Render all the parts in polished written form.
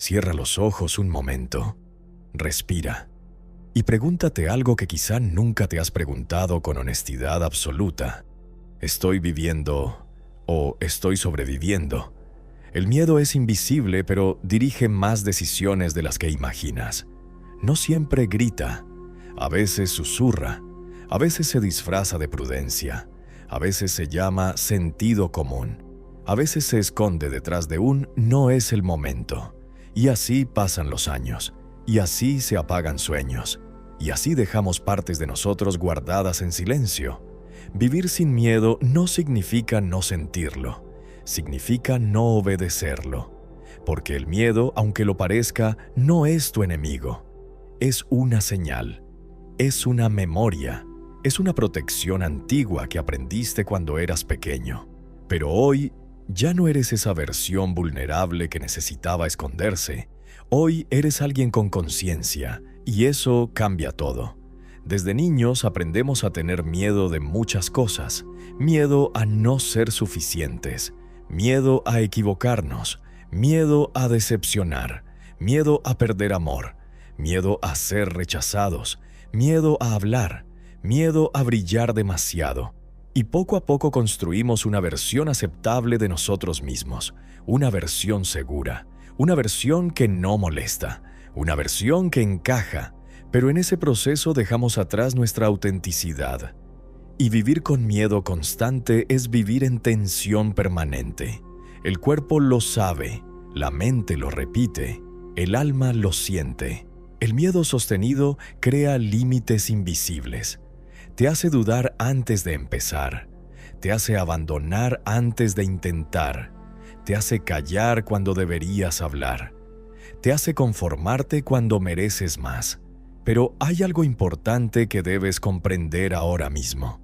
Cierra los ojos un momento, respira y pregúntate algo que quizá nunca te has preguntado con honestidad absoluta. ¿Estoy viviendo o estoy sobreviviendo? El miedo es invisible, pero dirige más decisiones de las que imaginas. No siempre grita, a veces susurra, a veces se disfraza de prudencia, a veces se llama sentido común, a veces se esconde detrás de un no es el momento. Y así pasan los años, y así se apagan sueños, y así dejamos partes de nosotros guardadas en silencio. Vivir sin miedo no significa no sentirlo, significa no obedecerlo, porque el miedo, aunque lo parezca, no es tu enemigo. Es una señal, es una memoria, es una protección antigua que aprendiste cuando eras pequeño. Pero hoy ya no eres esa versión vulnerable que necesitaba esconderse. Hoy eres alguien con conciencia, y eso cambia todo. Desde niños aprendemos a tener miedo de muchas cosas, miedo a no ser suficientes, miedo a equivocarnos, miedo a decepcionar, miedo a perder amor, miedo a ser rechazados, miedo a hablar, miedo a brillar demasiado. Y poco a poco construimos una versión aceptable de nosotros mismos, una versión segura, una versión que no molesta, una versión que encaja, pero en ese proceso dejamos atrás nuestra autenticidad. Y vivir con miedo constante es vivir en tensión permanente. El cuerpo lo sabe, la mente lo repite, el alma lo siente. El miedo sostenido crea límites invisibles. Te hace dudar antes de empezar, te hace abandonar antes de intentar, te hace callar cuando deberías hablar, te hace conformarte cuando mereces más. Pero hay algo importante que debes comprender ahora mismo.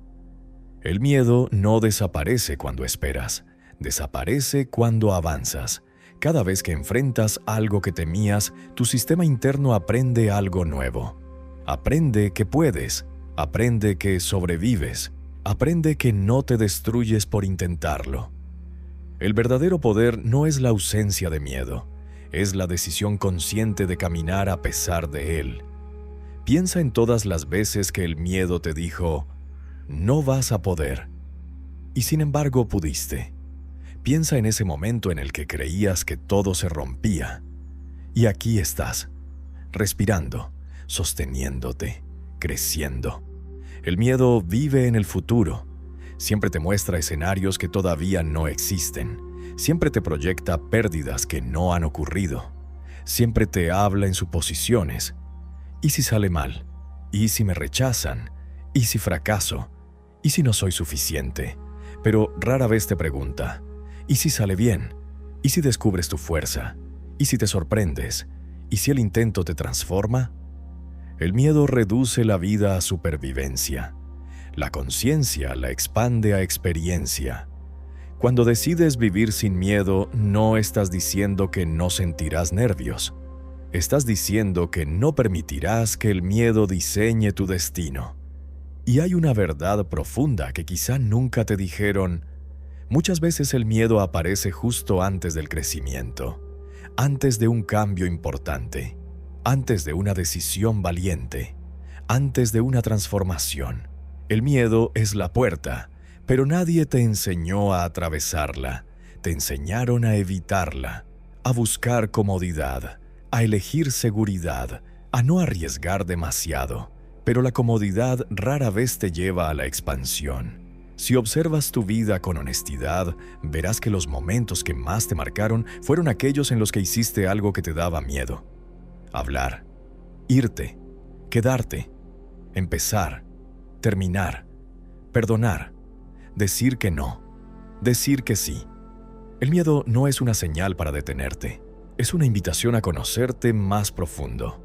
El miedo no desaparece cuando esperas, desaparece cuando avanzas. Cada vez que enfrentas algo que temías, tu sistema interno aprende algo nuevo. Aprende que puedes. Aprende que sobrevives, aprende que no te destruyes por intentarlo. El verdadero poder no es la ausencia de miedo, es la decisión consciente de caminar a pesar de él. Piensa en todas las veces que el miedo te dijo, no vas a poder, y sin embargo pudiste. Piensa en ese momento en el que creías que todo se rompía, y aquí estás, respirando, sosteniéndote, creciendo. El miedo vive en el futuro. Siempre te muestra escenarios que todavía no existen. Siempre te proyecta pérdidas que no han ocurrido. Siempre te habla en suposiciones. ¿Y si sale mal? ¿Y si me rechazan? ¿Y si fracaso? ¿Y si no soy suficiente? Pero rara vez te pregunta, ¿y si sale bien? ¿Y si descubres tu fuerza? ¿Y si te sorprendes? ¿Y si el intento te transforma? El miedo reduce la vida a supervivencia. La conciencia la expande a experiencia. Cuando decides vivir sin miedo, no estás diciendo que no sentirás nervios. Estás diciendo que no permitirás que el miedo diseñe tu destino. Y hay una verdad profunda que quizá nunca te dijeron. Muchas veces el miedo aparece justo antes del crecimiento, antes de un cambio importante. Antes de una decisión valiente, antes de una transformación. El miedo es la puerta, pero nadie te enseñó a atravesarla. Te enseñaron a evitarla, a buscar comodidad, a elegir seguridad, a no arriesgar demasiado. Pero la comodidad rara vez te lleva a la expansión. Si observas tu vida con honestidad, verás que los momentos que más te marcaron fueron aquellos en los que hiciste algo que te daba miedo. Hablar, irte, quedarte, empezar, terminar, perdonar, decir que no, decir que sí. El miedo no es una señal para detenerte, es una invitación a conocerte más profundo.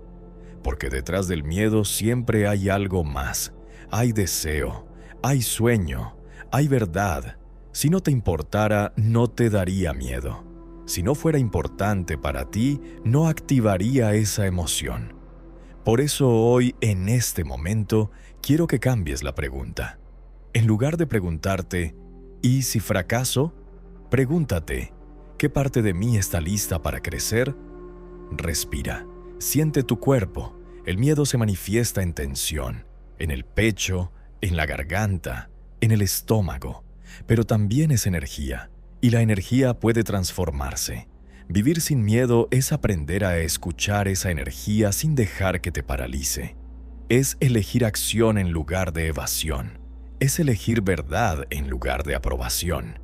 Porque detrás del miedo siempre hay algo más, hay deseo, hay sueño, hay verdad. Si no te importara, no te daría miedo. Si no fuera importante para ti, no activaría esa emoción. Por eso hoy, en este momento, quiero que cambies la pregunta. En lugar de preguntarte, ¿y si fracaso? Pregúntate, ¿qué parte de mí está lista para crecer? Respira. Siente tu cuerpo. El miedo se manifiesta en tensión, en el pecho, en la garganta, en el estómago. Pero también es energía, y la energía puede transformarse. Vivir sin miedo es aprender a escuchar esa energía sin dejar que te paralice. Es elegir acción en lugar de evasión. Es elegir verdad en lugar de aprobación.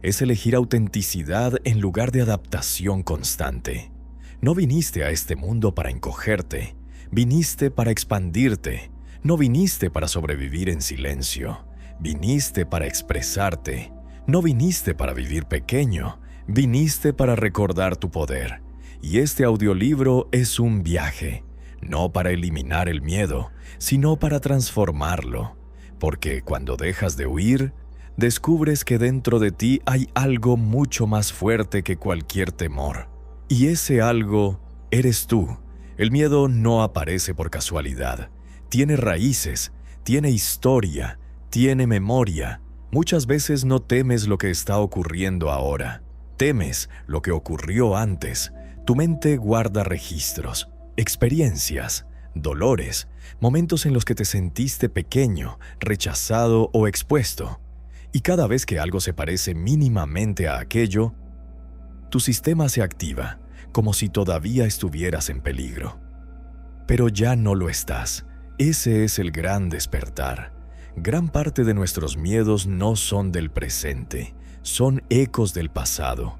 Es elegir autenticidad en lugar de adaptación constante. No viniste a este mundo para encogerte, viniste para expandirte. No viniste para sobrevivir en silencio, viniste para expresarte. No viniste para vivir pequeño, viniste para recordar tu poder. Y este audiolibro es un viaje, no para eliminar el miedo, sino para transformarlo. Porque cuando dejas de huir, descubres que dentro de ti hay algo mucho más fuerte que cualquier temor. Y ese algo eres tú. El miedo no aparece por casualidad. Tiene raíces, tiene historia, tiene memoria. Muchas veces no temes lo que está ocurriendo ahora. Temes lo que ocurrió antes. Tu mente guarda registros, experiencias, dolores, momentos en los que te sentiste pequeño, rechazado o expuesto. Y cada vez que algo se parece mínimamente a aquello, tu sistema se activa, como si todavía estuvieras en peligro. Pero ya no lo estás. Ese es el gran despertar. Gran parte de nuestros miedos no son del presente, son ecos del pasado.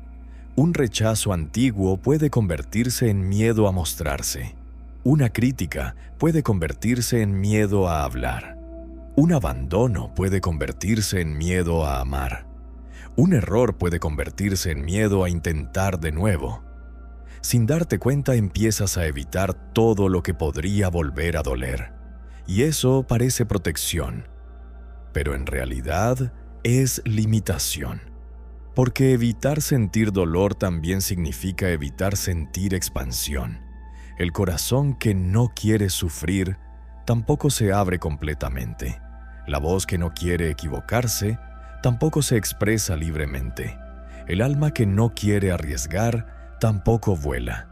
Un rechazo antiguo puede convertirse en miedo a mostrarse. Una crítica puede convertirse en miedo a hablar. Un abandono puede convertirse en miedo a amar. Un error puede convertirse en miedo a intentar de nuevo. Sin darte cuenta empiezas a evitar todo lo que podría volver a doler. Y eso parece protección, pero en realidad es limitación. Porque evitar sentir dolor también significa evitar sentir expansión. El corazón que no quiere sufrir tampoco se abre completamente. La voz que no quiere equivocarse tampoco se expresa libremente. El alma que no quiere arriesgar tampoco vuela.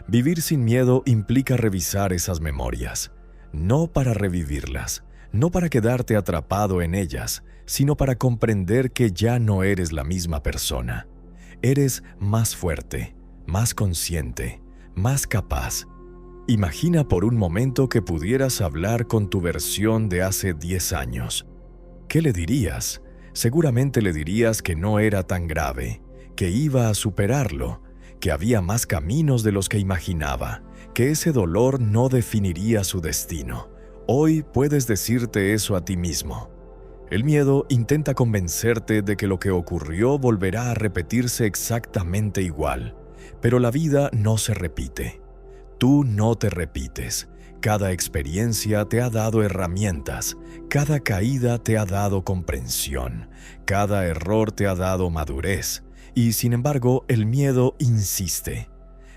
Vivir sin miedo implica revisar esas memorias, no para revivirlas, no para quedarte atrapado en ellas, sino para comprender que ya no eres la misma persona. Eres más fuerte, más consciente, más capaz. Imagina por un momento que pudieras hablar con tu versión de hace 10 años. ¿Qué le dirías? Seguramente le dirías que no era tan grave, que iba a superarlo, que había más caminos de los que imaginaba, que ese dolor no definiría su destino. Hoy puedes decirte eso a ti mismo. El miedo intenta convencerte de que lo que ocurrió volverá a repetirse exactamente igual, pero la vida no se repite. Tú no te repites. Cada experiencia te ha dado herramientas, cada caída te ha dado comprensión, cada error te ha dado madurez, y sin embargo el miedo insiste.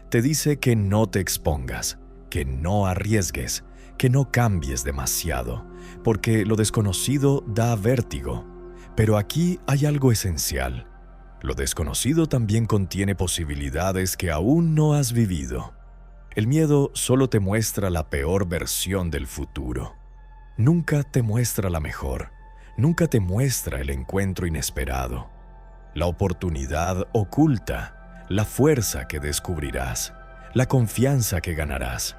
Te dice que no te expongas, que no arriesgues, que no cambies demasiado, porque lo desconocido da vértigo. Pero aquí hay algo esencial. Lo desconocido también contiene posibilidades que aún no has vivido. El miedo solo te muestra la peor versión del futuro. Nunca te muestra la mejor. Nunca te muestra el encuentro inesperado, la oportunidad oculta, la fuerza que descubrirás, la confianza que ganarás.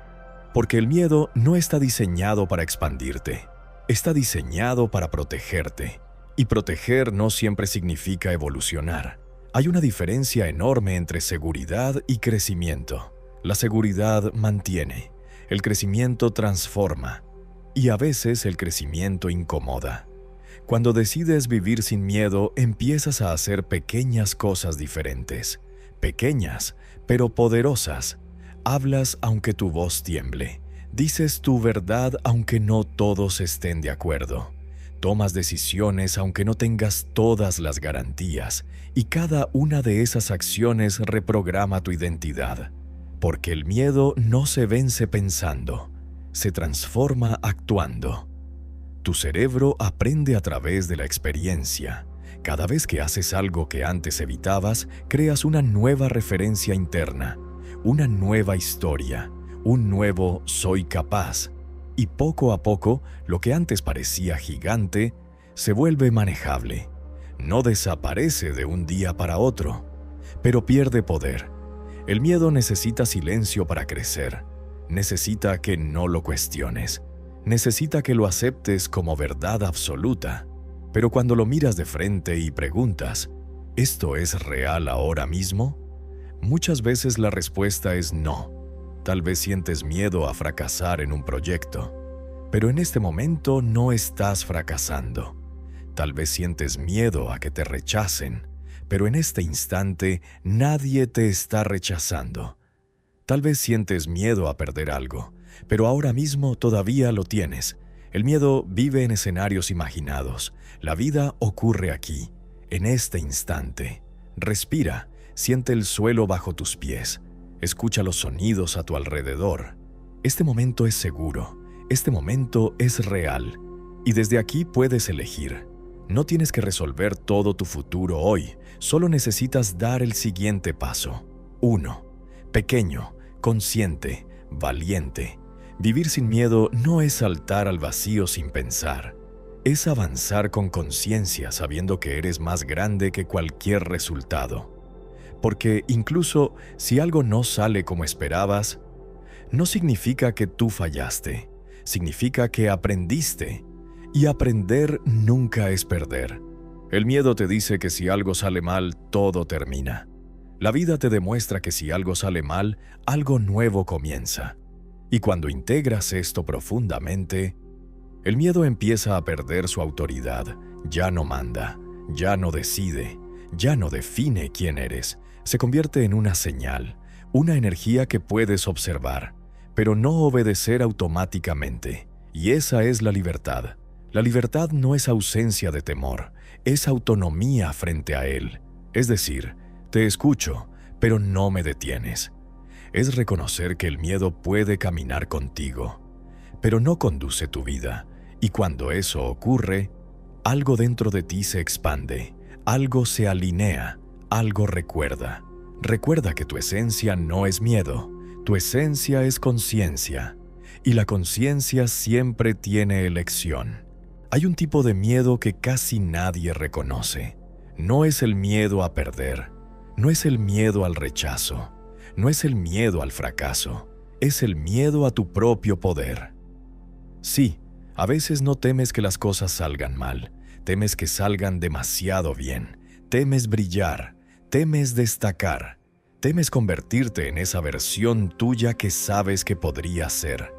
Porque el miedo no está diseñado para expandirte, está diseñado para protegerte. Y proteger no siempre significa evolucionar. Hay una diferencia enorme entre seguridad y crecimiento. La seguridad mantiene, el crecimiento transforma, y a veces el crecimiento incomoda. Cuando decides vivir sin miedo, empiezas a hacer pequeñas cosas diferentes, pequeñas, pero poderosas. Hablas aunque tu voz tiemble, dices tu verdad aunque no todos estén de acuerdo. Tomas decisiones aunque no tengas todas las garantías, y cada una de esas acciones reprograma tu identidad. Porque el miedo no se vence pensando, se transforma actuando. Tu cerebro aprende a través de la experiencia. Cada vez que haces algo que antes evitabas, creas una nueva referencia interna, una nueva historia, un nuevo soy capaz. Y poco a poco, lo que antes parecía gigante, se vuelve manejable. No desaparece de un día para otro, pero pierde poder. El miedo necesita silencio para crecer. Necesita que no lo cuestiones. Necesita que lo aceptes como verdad absoluta. Pero cuando lo miras de frente y preguntas, ¿esto es real ahora mismo? Muchas veces la respuesta es no. Tal vez sientes miedo a fracasar en un proyecto, pero en este momento no estás fracasando. Tal vez sientes miedo a que te rechacen, pero en este instante nadie te está rechazando. Tal vez sientes miedo a perder algo, pero ahora mismo todavía lo tienes. El miedo vive en escenarios imaginados. La vida ocurre aquí, en este instante. Respira, siente el suelo bajo tus pies. Escucha los sonidos a tu alrededor. Este momento es seguro, este momento es real, y desde aquí puedes elegir. No tienes que resolver todo tu futuro hoy, solo necesitas dar el siguiente paso. 1. Pequeño, consciente, valiente. Vivir sin miedo no es saltar al vacío sin pensar. Es avanzar con conciencia sabiendo que eres más grande que cualquier resultado. Porque incluso si algo no sale como esperabas, no significa que tú fallaste, significa que aprendiste. Y aprender nunca es perder. El miedo te dice que si algo sale mal, todo termina. La vida te demuestra que si algo sale mal, algo nuevo comienza. Y cuando integras esto profundamente, el miedo empieza a perder su autoridad. Ya no manda, ya no decide, ya no define quién eres. Se convierte en una señal, una energía que puedes observar, pero no obedecer automáticamente. Y esa es la libertad. La libertad no es ausencia de temor, es autonomía frente a él. Es decir, te escucho, pero no me detienes. Es reconocer que el miedo puede caminar contigo, pero no conduce tu vida. Y cuando eso ocurre, algo dentro de ti se expande, algo se alinea, algo recuerda. Recuerda que tu esencia no es miedo, tu esencia es conciencia, y la conciencia siempre tiene elección. Hay un tipo de miedo que casi nadie reconoce. No es el miedo a perder, no es el miedo al rechazo, no es el miedo al fracaso, es el miedo a tu propio poder. Sí, a veces no temes que las cosas salgan mal, temes que salgan demasiado bien, temes brillar, temes destacar, temes convertirte en esa versión tuya que sabes que podría ser,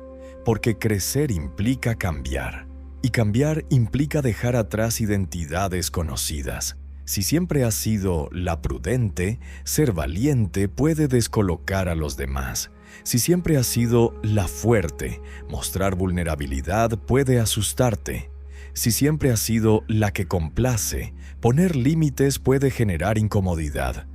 porque crecer implica cambiar. Y cambiar implica dejar atrás identidades conocidas. Si siempre has sido la prudente, ser valiente puede descolocar a los demás. Si siempre has sido la fuerte, mostrar vulnerabilidad puede asustarte. Si siempre has sido la que complace, poner límites puede generar incomodidad.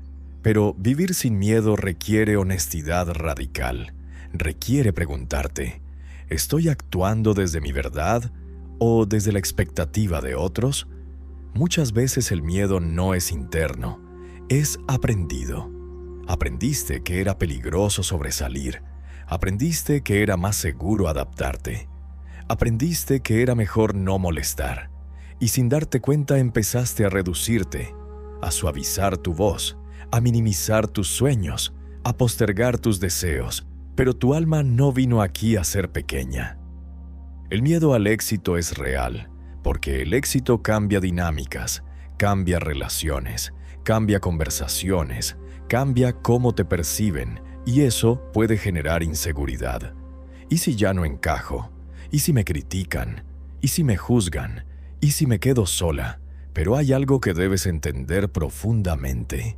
Pero vivir sin miedo requiere honestidad radical. Requiere preguntarte, ¿estoy actuando desde mi verdad o desde la expectativa de otros? Muchas veces el miedo no es interno, es aprendido. Aprendiste que era peligroso sobresalir, aprendiste que era más seguro adaptarte, aprendiste que era mejor no molestar, y sin darte cuenta empezaste a reducirte, a suavizar tu voz, a minimizar tus sueños, a postergar tus deseos, pero tu alma no vino aquí a ser pequeña. El miedo al éxito es real, porque el éxito cambia dinámicas, cambia relaciones, cambia conversaciones, cambia cómo te perciben, y eso puede generar inseguridad. ¿Y si ya no encajo? ¿Y si me critican? ¿Y si me juzgan? ¿Y si me quedo sola? Pero hay algo que debes entender profundamente.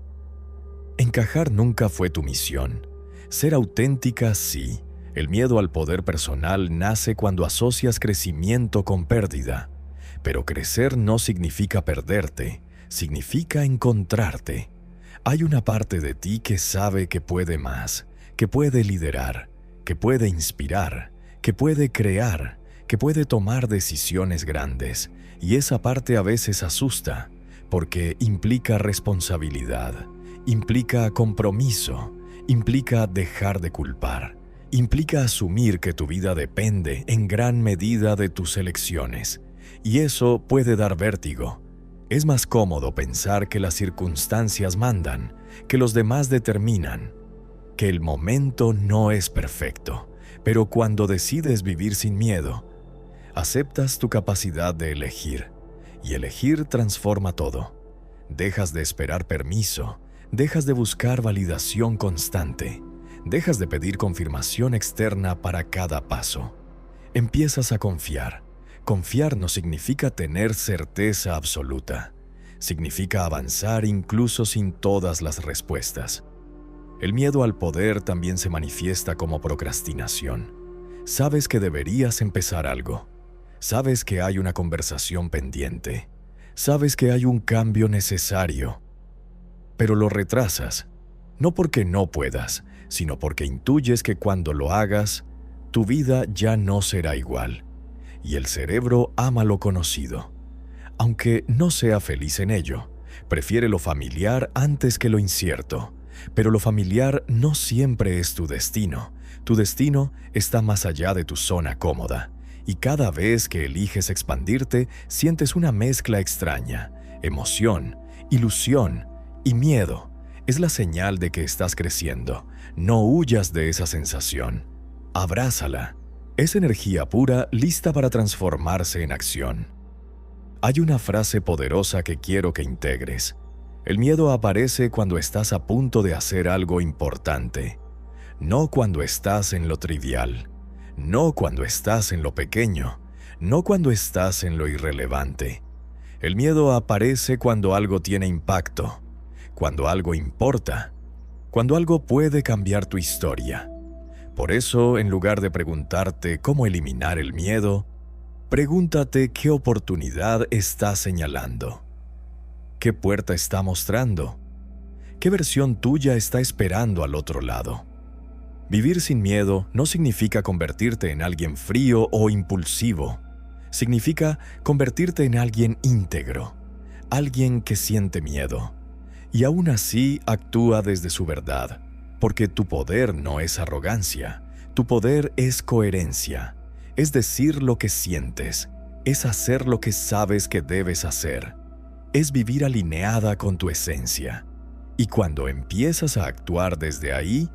Encajar nunca fue tu misión. Ser auténtica, sí. El miedo al poder personal nace cuando asocias crecimiento con pérdida. Pero crecer no significa perderte, significa encontrarte. Hay una parte de ti que sabe que puede más, que puede liderar, que puede inspirar, que puede crear, que puede tomar decisiones grandes. Y esa parte a veces asusta, porque implica responsabilidad, implica compromiso, Implica dejar de culpar. Implica asumir que tu vida depende en gran medida de tus elecciones. Y eso puede dar vértigo. Es más cómodo pensar que las circunstancias mandan, que los demás determinan, que el momento no es perfecto. Pero cuando decides vivir sin miedo, aceptas tu capacidad de elegir. Y elegir transforma todo. Dejas de esperar permiso, dejas de buscar validación constante, dejas de pedir confirmación externa para cada paso. Empiezas a confiar. Confiar no significa tener certeza absoluta. Significa avanzar incluso sin todas las respuestas. El miedo al poder también se manifiesta como procrastinación. Sabes que deberías empezar algo. Sabes que hay una conversación pendiente. Sabes que hay un cambio necesario. Pero lo retrasas, no porque no puedas, sino porque intuyes que cuando lo hagas, tu vida ya no será igual. Y el cerebro ama lo conocido. Aunque no sea feliz en ello, prefiere lo familiar antes que lo incierto. Pero lo familiar no siempre es tu destino. Tu destino está más allá de tu zona cómoda. Y cada vez que eliges expandirte, sientes una mezcla extraña: emoción, ilusión y miedo. Es la señal de que estás creciendo. No huyas de esa sensación. Abrázala. Es energía pura lista para transformarse en acción. Hay una frase poderosa que quiero que integres. El miedo aparece cuando estás a punto de hacer algo importante, no cuando estás en lo trivial, no cuando estás en lo pequeño, no cuando estás en lo irrelevante. El miedo aparece cuando algo tiene impacto, cuando algo importa, cuando algo puede cambiar tu historia. Por eso, en lugar de preguntarte cómo eliminar el miedo, pregúntate qué oportunidad está señalando. ¿Qué puerta está mostrando? ¿Qué versión tuya está esperando al otro lado? Vivir sin miedo no significa convertirte en alguien frío o impulsivo. Significa convertirte en alguien íntegro, alguien que siente miedo. Y aún así actúa desde su verdad. Porque tu poder no es arrogancia, tu poder es coherencia, es decir lo que sientes, es hacer lo que sabes que debes hacer, es vivir alineada con tu esencia. Y cuando empiezas a actuar desde ahí,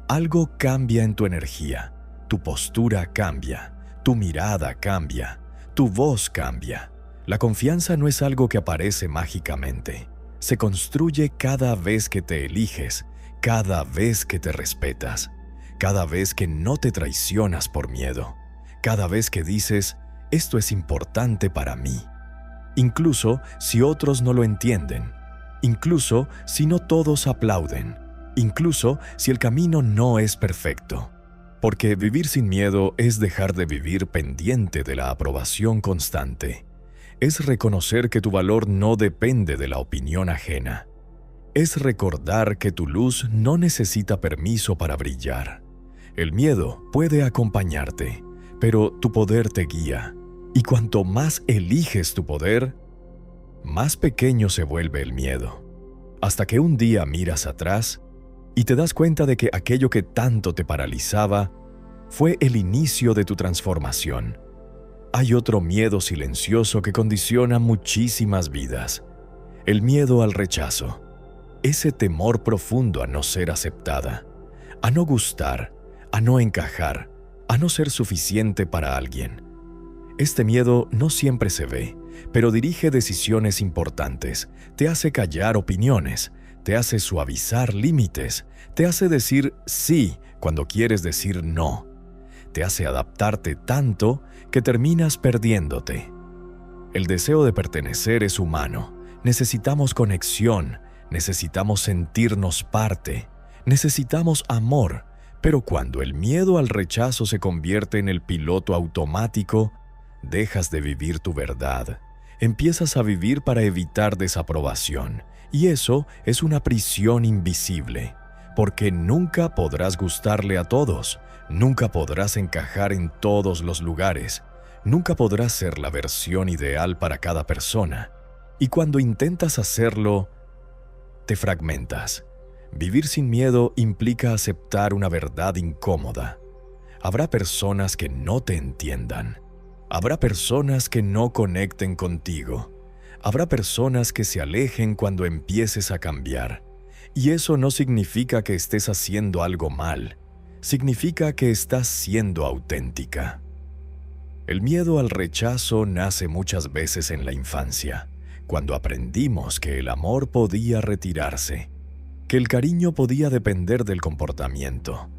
algo cambia en tu energía, tu postura cambia, tu mirada cambia, tu voz cambia. La confianza no es algo que aparece mágicamente, se construye cada vez que te eliges, cada vez que te respetas, cada vez que no te traicionas por miedo, cada vez que dices, esto es importante para mí, incluso si otros no lo entienden, incluso si no todos aplauden, incluso si el camino no es perfecto. Porque vivir sin miedo es dejar de vivir pendiente de la aprobación constante. Es reconocer que tu valor no depende de la opinión ajena. Es recordar que tu luz no necesita permiso para brillar. El miedo puede acompañarte, pero tu poder te guía. Y cuanto más eliges tu poder, más pequeño se vuelve el miedo. Hasta que un día miras atrás y te das cuenta de que aquello que tanto te paralizaba fue el inicio de tu transformación. Hay otro miedo silencioso que condiciona muchísimas vidas. El miedo al rechazo. Ese temor profundo a no ser aceptada, a no gustar, a no encajar, a no ser suficiente para alguien. Este miedo no siempre se ve, pero dirige decisiones importantes, te hace callar opiniones, te hace suavizar límites, te hace decir sí cuando quieres decir no, te hace adaptarte tanto que terminas perdiéndote. El deseo de pertenecer es humano, necesitamos conexión, necesitamos sentirnos parte, necesitamos amor, pero cuando el miedo al rechazo se convierte en el piloto automático, dejas de vivir tu verdad, empiezas a vivir para evitar desaprobación, y eso es una prisión invisible, porque nunca podrás gustarle a todos, nunca podrás encajar en todos los lugares, nunca podrás ser la versión ideal para cada persona, y cuando intentas hacerlo, te fragmentas. Vivir sin miedo implica aceptar una verdad incómoda. Habrá personas que no te entiendan. Habrá personas que no conecten contigo. Habrá personas que se alejen cuando empieces a cambiar. Y eso no significa que estés haciendo algo mal. Significa que estás siendo auténtica. El miedo al rechazo nace muchas veces en la infancia, cuando aprendimos que el amor podía retirarse, que el cariño podía depender del comportamiento,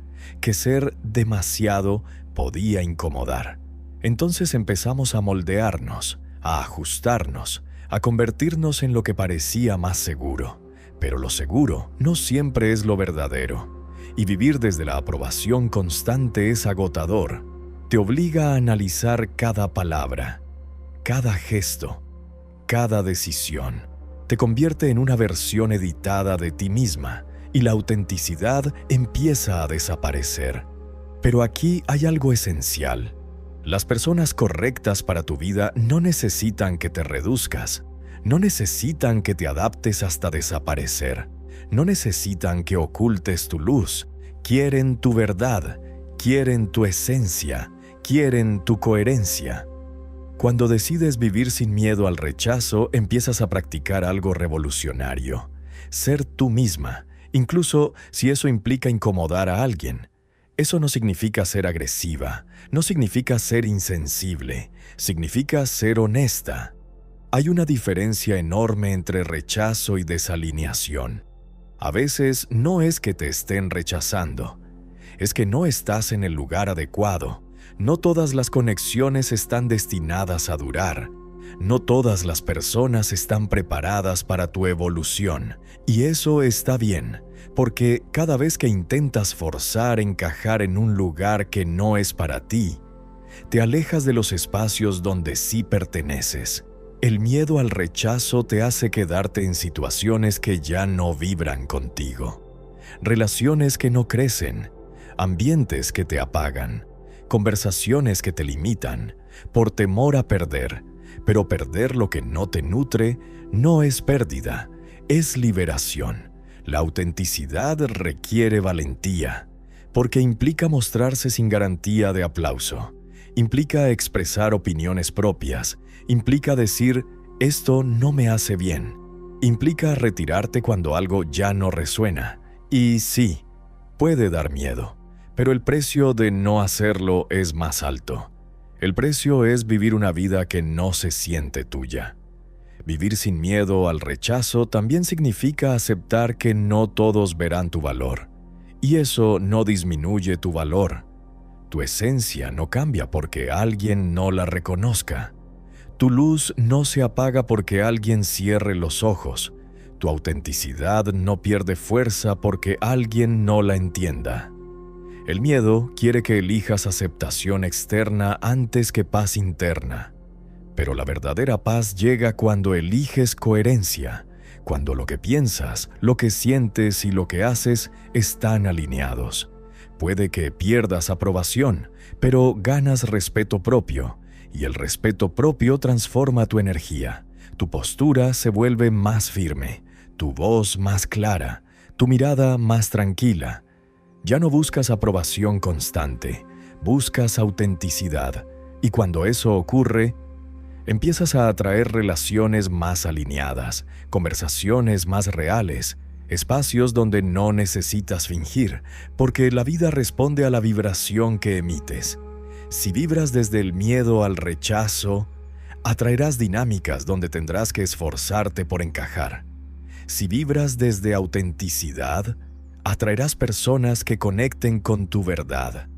que ser demasiado podía incomodar. Entonces empezamos a moldearnos, a ajustarnos, a convertirnos en lo que parecía más seguro. Pero lo seguro no siempre es lo verdadero, y vivir desde la aprobación constante es agotador. Te obliga a analizar cada palabra, cada gesto, cada decisión. Te convierte en una versión editada de ti misma, y la autenticidad empieza a desaparecer. Pero aquí hay algo esencial. Las personas correctas para tu vida no necesitan que te reduzcas. No necesitan que te adaptes hasta desaparecer. No necesitan que ocultes tu luz. Quieren tu verdad. Quieren tu esencia. Quieren tu coherencia. Cuando decides vivir sin miedo al rechazo, empiezas a practicar algo revolucionario. Ser tú misma, incluso si eso implica incomodar a alguien. Eso no significa ser agresiva, no significa ser insensible, significa ser honesta. Hay una diferencia enorme entre rechazo y desalineación. A veces no es que te estén rechazando, es que no estás en el lugar adecuado. No todas las conexiones están destinadas a durar. No todas las personas están preparadas para tu evolución. Y eso está bien, porque cada vez que intentas forzar encajar en un lugar que no es para ti, te alejas de los espacios donde sí perteneces. El miedo al rechazo te hace quedarte en situaciones que ya no vibran contigo. Relaciones que no crecen, ambientes que te apagan, conversaciones que te limitan, por temor a perder. Pero perder lo que no te nutre no es pérdida, es liberación. La autenticidad requiere valentía, porque implica mostrarse sin garantía de aplauso. Implica expresar opiniones propias. Implica decir, esto no me hace bien. Implica retirarte cuando algo ya no resuena. Y sí, puede dar miedo. Pero el precio de no hacerlo es más alto. El precio es vivir una vida que no se siente tuya. Vivir sin miedo al rechazo también significa aceptar que no todos verán tu valor. Y eso no disminuye tu valor. Tu esencia no cambia porque alguien no la reconozca. Tu luz no se apaga porque alguien cierre los ojos. Tu autenticidad no pierde fuerza porque alguien no la entienda. El miedo quiere que elijas aceptación externa antes que paz interna. Pero la verdadera paz llega cuando eliges coherencia, cuando lo que piensas, lo que sientes y lo que haces están alineados. Puede que pierdas aprobación, pero ganas respeto propio, y el respeto propio transforma tu energía. Tu postura se vuelve más firme, tu voz más clara, tu mirada más tranquila. Ya no buscas aprobación constante, buscas autenticidad, y cuando eso ocurre, empiezas a atraer relaciones más alineadas, conversaciones más reales, espacios donde no necesitas fingir, porque la vida responde a la vibración que emites. Si vibras desde el miedo al rechazo, atraerás dinámicas donde tendrás que esforzarte por encajar. Si vibras desde autenticidad, atraerás personas que conecten con tu verdad.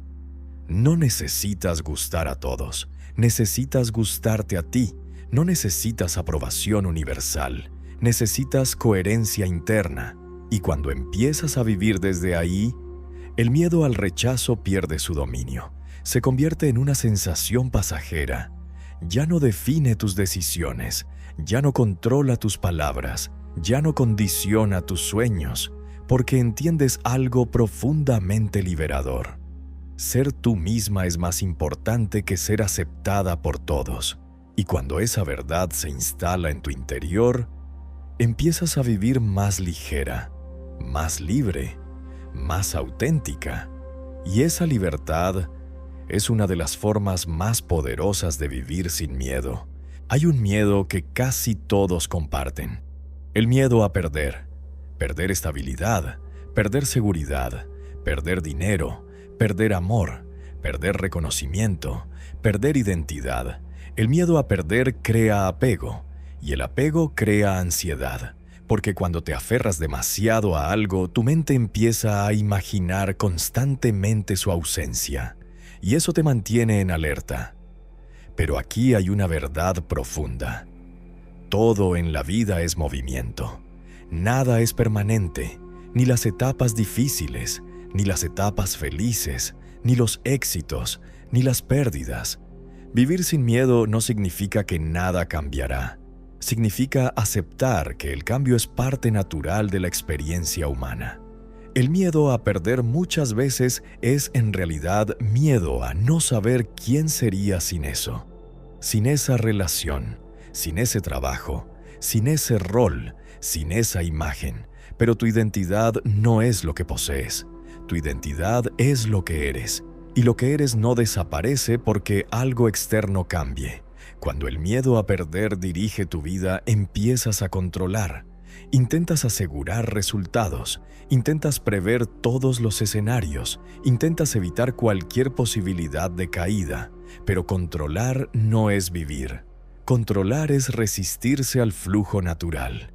No necesitas gustar a todos, necesitas gustarte a ti. No necesitas aprobación universal, necesitas coherencia interna. Y cuando empiezas a vivir desde ahí, el miedo al rechazo pierde su dominio. Se convierte en una sensación pasajera. Ya no define tus decisiones, ya no controla tus palabras, ya no condiciona tus sueños, porque entiendes algo profundamente liberador. Ser tú misma es más importante que ser aceptada por todos. Y cuando esa verdad se instala en tu interior, empiezas a vivir más ligera, más libre, más auténtica. Y esa libertad es una de las formas más poderosas de vivir sin miedo. Hay un miedo que casi todos comparten. El miedo a perder. Perder estabilidad, perder seguridad, perder dinero, perder amor, perder reconocimiento, perder identidad. El miedo a perder crea apego, y el apego crea ansiedad. Porque cuando te aferras demasiado a algo, tu mente empieza a imaginar constantemente su ausencia, y eso te mantiene en alerta. Pero aquí hay una verdad profunda. Todo en la vida es movimiento. Nada es permanente, ni las etapas difíciles, ni las etapas felices, ni los éxitos, ni las pérdidas. Vivir sin miedo no significa que nada cambiará. Significa aceptar que el cambio es parte natural de la experiencia humana. El miedo a perder muchas veces es en realidad miedo a no saber quién sería sin eso, sin esa relación, sin ese trabajo, sin ese rol, sin esa imagen. Pero tu identidad no es lo que posees. Tu identidad es lo que eres, y lo que eres no desaparece porque algo externo cambie. Cuando el miedo a perder dirige tu vida, empiezas a controlar. Intentas asegurar resultados, intentas prever todos los escenarios, intentas evitar cualquier posibilidad de caída, pero controlar no es vivir. Controlar es resistirse al flujo natural.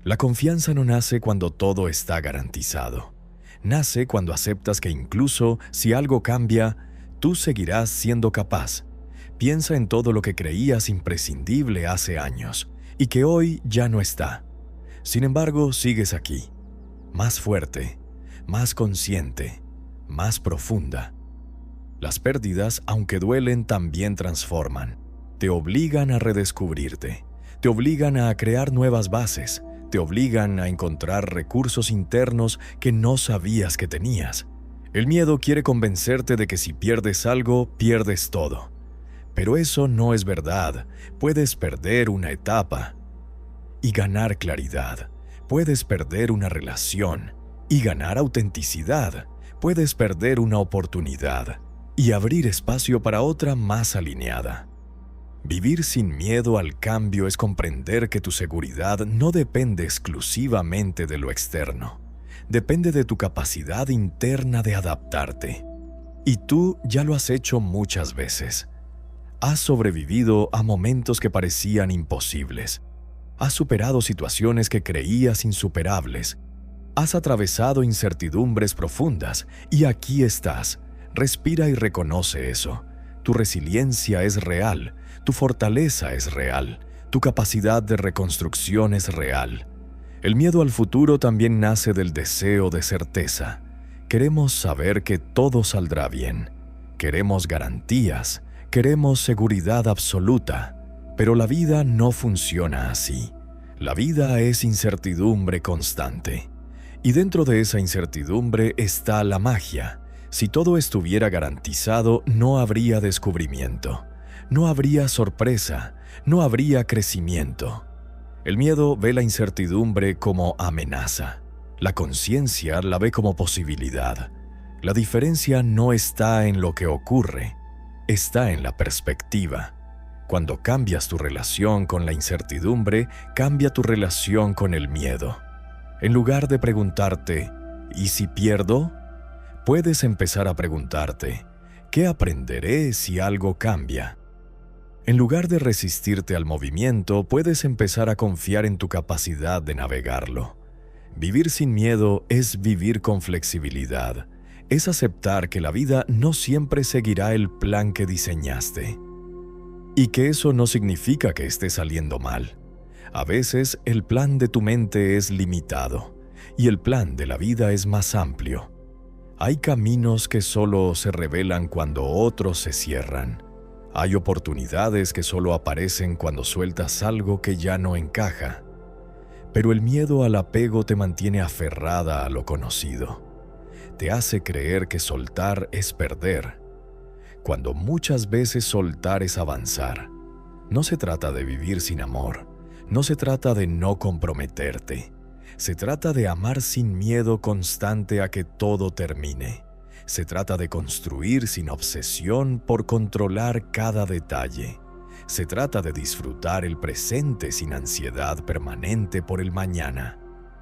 La confianza no nace cuando todo está garantizado. Nace cuando aceptas que incluso si algo cambia, tú seguirás siendo capaz. Piensa en todo lo que creías imprescindible hace años y que hoy ya no está. Sin embargo, sigues aquí, más fuerte, más consciente, más profunda. Las pérdidas, aunque duelen, también transforman. Te obligan a redescubrirte, te obligan a crear nuevas bases, te obligan a encontrar recursos internos que no sabías que tenías. El miedo quiere convencerte de que si pierdes algo, pierdes todo. Pero eso no es verdad. Puedes perder una etapa y ganar claridad. Puedes perder una relación y ganar autenticidad. Puedes perder una oportunidad y abrir espacio para otra más alineada. Vivir sin miedo al cambio es comprender que tu seguridad no depende exclusivamente de lo externo. Depende de tu capacidad interna de adaptarte. Y tú ya lo has hecho muchas veces. Has sobrevivido a momentos que parecían imposibles. Has superado situaciones que creías insuperables. Has atravesado incertidumbres profundas y aquí estás. Respira y reconoce eso. Tu resiliencia es real, tu fortaleza es real, tu capacidad de reconstrucción es real. El miedo al futuro también nace del deseo de certeza. Queremos saber que todo saldrá bien. Queremos garantías. Queremos seguridad absoluta, pero la vida no funciona así. La vida es incertidumbre constante. Y dentro de esa incertidumbre está la magia. Si todo estuviera garantizado, no habría descubrimiento, no habría sorpresa, no habría crecimiento. El miedo ve la incertidumbre como amenaza. La conciencia la ve como posibilidad. La diferencia no está en lo que ocurre, está en la perspectiva. Cuando cambias tu relación con la incertidumbre, cambia tu relación con el miedo. En lugar de preguntarte, ¿y si pierdo?, puedes empezar a preguntarte, ¿qué aprenderé si algo cambia? En lugar de resistirte al movimiento, puedes empezar a confiar en tu capacidad de navegarlo. Vivir sin miedo es vivir con flexibilidad. Es aceptar que la vida no siempre seguirá el plan que diseñaste. Y que eso no significa que esté saliendo mal. A veces el plan de tu mente es limitado y el plan de la vida es más amplio. Hay caminos que solo se revelan cuando otros se cierran. Hay oportunidades que solo aparecen cuando sueltas algo que ya no encaja. Pero el miedo al apego te mantiene aferrada a lo conocido. Te hace creer que soltar es perder, cuando muchas veces soltar es avanzar. No se trata de vivir sin amor, no se trata de no comprometerte. Se trata de amar sin miedo constante a que todo termine. Se trata de construir sin obsesión por controlar cada detalle. Se trata de disfrutar el presente sin ansiedad permanente por el mañana.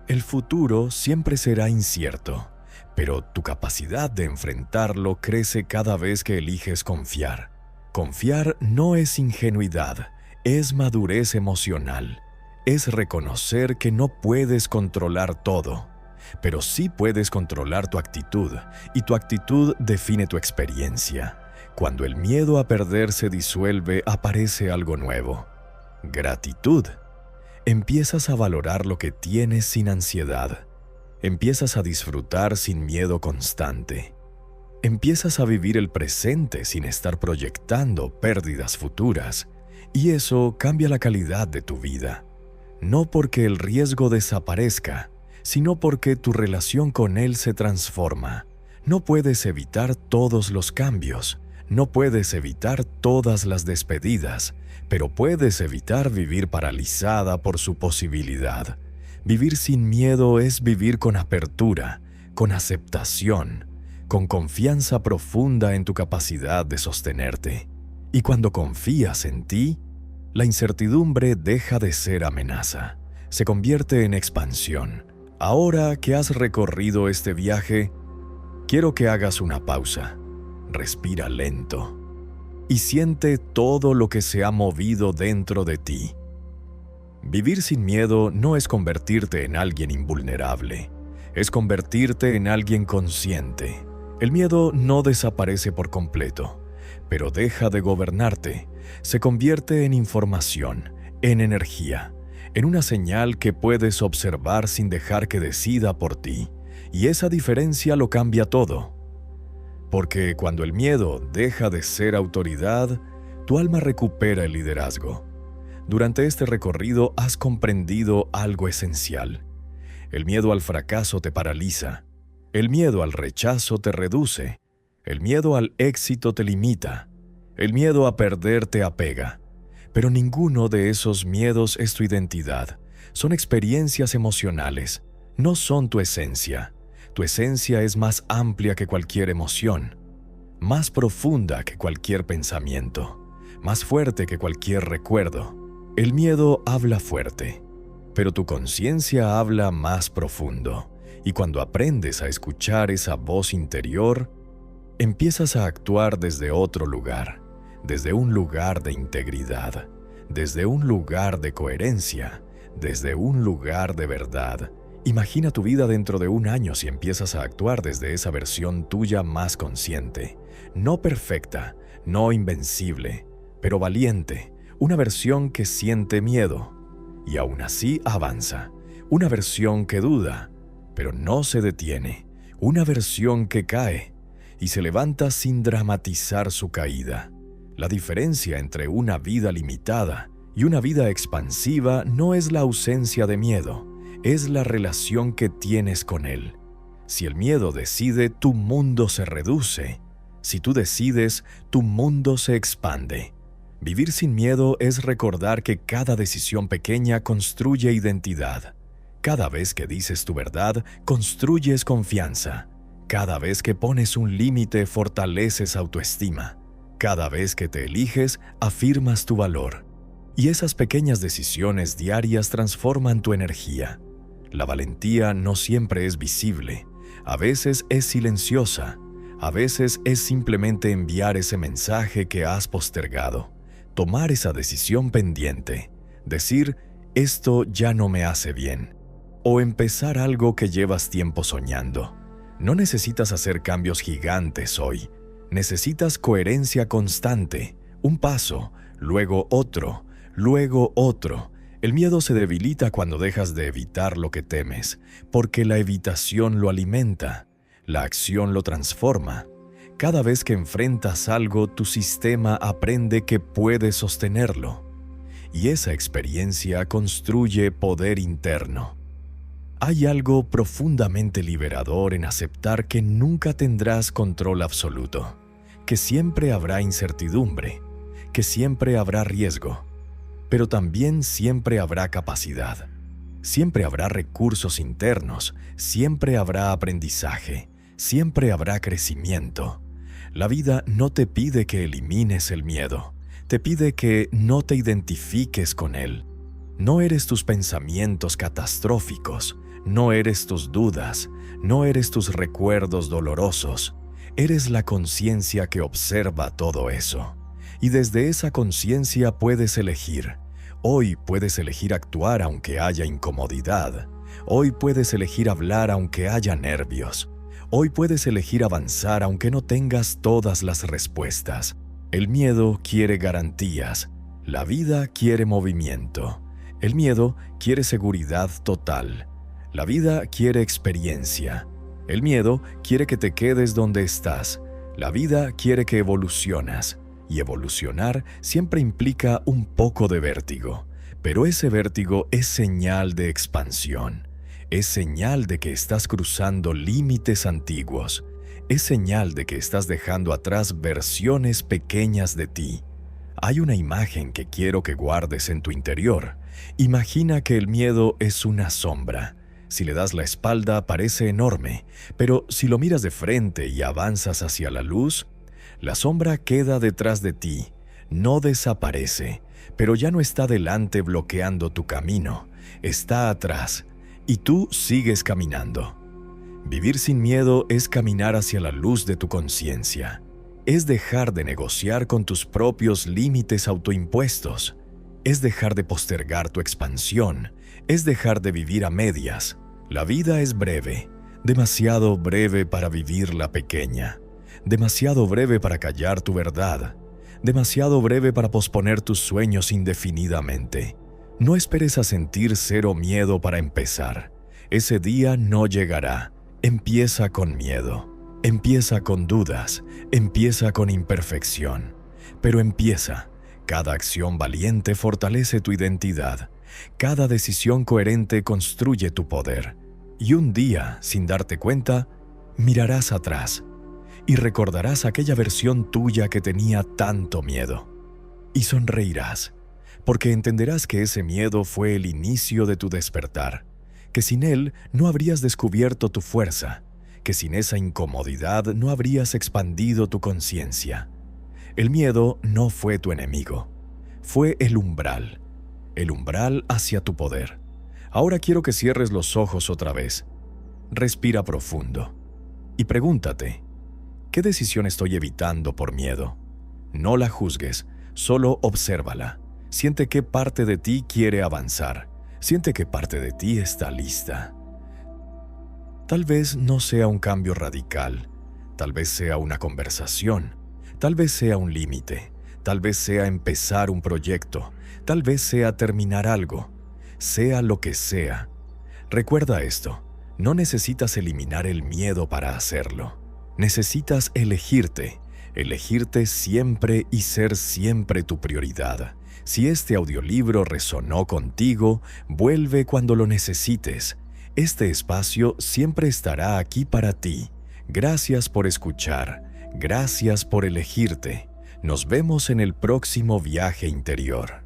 El futuro siempre será incierto, pero tu capacidad de enfrentarlo crece cada vez que eliges confiar. Confiar no es ingenuidad, es madurez emocional. Es reconocer que no puedes controlar todo, pero sí puedes controlar tu actitud, y tu actitud define tu experiencia. Cuando el miedo a perder se disuelve, aparece algo nuevo: gratitud. Empiezas a valorar lo que tienes sin ansiedad. Empiezas a disfrutar sin miedo constante. Empiezas a vivir el presente sin estar proyectando pérdidas futuras, y eso cambia la calidad de tu vida. No porque el riesgo desaparezca, sino porque tu relación con él se transforma. No puedes evitar todos los cambios, no puedes evitar todas las despedidas, pero puedes evitar vivir paralizada por su posibilidad. Vivir sin miedo es vivir con apertura, con aceptación, con confianza profunda en tu capacidad de sostenerte. Y cuando confías en ti, la incertidumbre deja de ser amenaza, se convierte en expansión. Ahora que has recorrido este viaje, quiero que hagas una pausa. Respira lento y siente todo lo que se ha movido dentro de ti. Vivir sin miedo no es convertirte en alguien invulnerable, es convertirte en alguien consciente. El miedo no desaparece por completo, pero deja de gobernarte. Se convierte en información, en energía, en una señal que puedes observar sin dejar que decida por ti. Y esa diferencia lo cambia todo. Porque cuando el miedo deja de ser autoridad, tu alma recupera el liderazgo. Durante este recorrido has comprendido algo esencial. El miedo al fracaso te paraliza. El miedo al rechazo te reduce. El miedo al éxito te limita. El miedo a perder te apega. Pero ninguno de esos miedos es tu identidad. Son experiencias emocionales. No son tu esencia. Tu esencia es más amplia que cualquier emoción, más profunda que cualquier pensamiento, más fuerte que cualquier recuerdo. El miedo habla fuerte, pero tu conciencia habla más profundo. Y cuando aprendes a escuchar esa voz interior, empiezas a actuar desde otro lugar, desde un lugar de integridad, desde un lugar de coherencia, desde un lugar de verdad. Imagina tu vida dentro de un año si empiezas a actuar desde esa versión tuya más consciente, no perfecta, no invencible, pero valiente, una versión que siente miedo y aún así avanza, una versión que duda, pero no se detiene, una versión que cae y se levanta sin dramatizar su caída. La diferencia entre una vida limitada y una vida expansiva no es la ausencia de miedo, es la relación que tienes con él. Si el miedo decide, tu mundo se reduce. Si tú decides, tu mundo se expande. Vivir sin miedo es recordar que cada decisión pequeña construye identidad. Cada vez que dices tu verdad, construyes confianza. Cada vez que pones un límite, fortaleces autoestima. Cada vez que te eliges, afirmas tu valor. Y esas pequeñas decisiones diarias transforman tu energía. La valentía no siempre es visible, a veces es silenciosa, a veces es simplemente enviar ese mensaje que has postergado, tomar esa decisión pendiente, decir, esto ya no me hace bien, o empezar algo que llevas tiempo soñando. No necesitas hacer cambios gigantes hoy, necesitas coherencia constante, un paso, luego otro, luego otro. El miedo se debilita cuando dejas de evitar lo que temes, porque la evitación lo alimenta, la acción lo transforma. Cada vez que enfrentas algo, tu sistema aprende que puedes sostenerlo, y esa experiencia construye poder interno. Hay algo profundamente liberador en aceptar que nunca tendrás control absoluto, que siempre habrá incertidumbre, que siempre habrá riesgo, pero también siempre habrá capacidad. Siempre habrá recursos internos, siempre habrá aprendizaje, siempre habrá crecimiento. La vida no te pide que elimines el miedo, te pide que no te identifiques con él. No eres tus pensamientos catastróficos, no eres tus dudas, no eres tus recuerdos dolorosos. Eres la conciencia que observa todo eso. Y desde esa conciencia puedes elegir. Hoy puedes elegir actuar aunque haya incomodidad. Hoy puedes elegir hablar aunque haya nervios. Hoy puedes elegir avanzar aunque no tengas todas las respuestas. El miedo quiere garantías. La vida quiere movimiento. El miedo quiere seguridad total. La vida quiere experiencia. El miedo quiere que te quedes donde estás. La vida quiere que evolucionas. Y evolucionar siempre implica un poco de vértigo. Pero ese vértigo es señal de expansión. Es señal de que estás cruzando límites antiguos. Es señal de que estás dejando atrás versiones pequeñas de ti. Hay una imagen que quiero que guardes en tu interior. Imagina que el miedo es una sombra. Si le das la espalda parece enorme, pero si lo miras de frente y avanzas hacia la luz, la sombra queda detrás de ti, no desaparece, pero ya no está delante bloqueando tu camino, está atrás, y tú sigues caminando. Vivir sin miedo es caminar hacia la luz de tu conciencia, es dejar de negociar con tus propios límites autoimpuestos, es dejar de postergar tu expansión, es dejar de vivir a medias. La vida es breve, demasiado breve para vivirla pequeña, demasiado breve para callar tu verdad, demasiado breve para posponer tus sueños indefinidamente. No esperes a sentir cero miedo para empezar. Ese día no llegará. Empieza con miedo, empieza con dudas, empieza con imperfección. Pero empieza. Cada acción valiente fortalece tu identidad. Cada decisión coherente construye tu poder. Y un día, sin darte cuenta, mirarás atrás y recordarás aquella versión tuya que tenía tanto miedo. Y sonreirás, porque entenderás que ese miedo fue el inicio de tu despertar, que sin él no habrías descubierto tu fuerza, que sin esa incomodidad no habrías expandido tu conciencia. El miedo no fue tu enemigo, fue el umbral hacia tu poder. Ahora quiero que cierres los ojos otra vez. Respira profundo y pregúntate, ¿qué decisión estoy evitando por miedo? No la juzgues, solo obsérvala. Siente qué parte de ti quiere avanzar. Siente qué parte de ti está lista. Tal vez no sea un cambio radical, tal vez sea una conversación, tal vez sea un límite, tal vez sea empezar un proyecto, tal vez sea terminar algo. Sea lo que sea. Recuerda esto, no necesitas eliminar el miedo para hacerlo. Necesitas elegirte siempre y ser siempre tu prioridad. Si este audiolibro resonó contigo, vuelve cuando lo necesites. Este espacio siempre estará aquí para ti. Gracias por escuchar, gracias por elegirte. Nos vemos en el próximo viaje interior.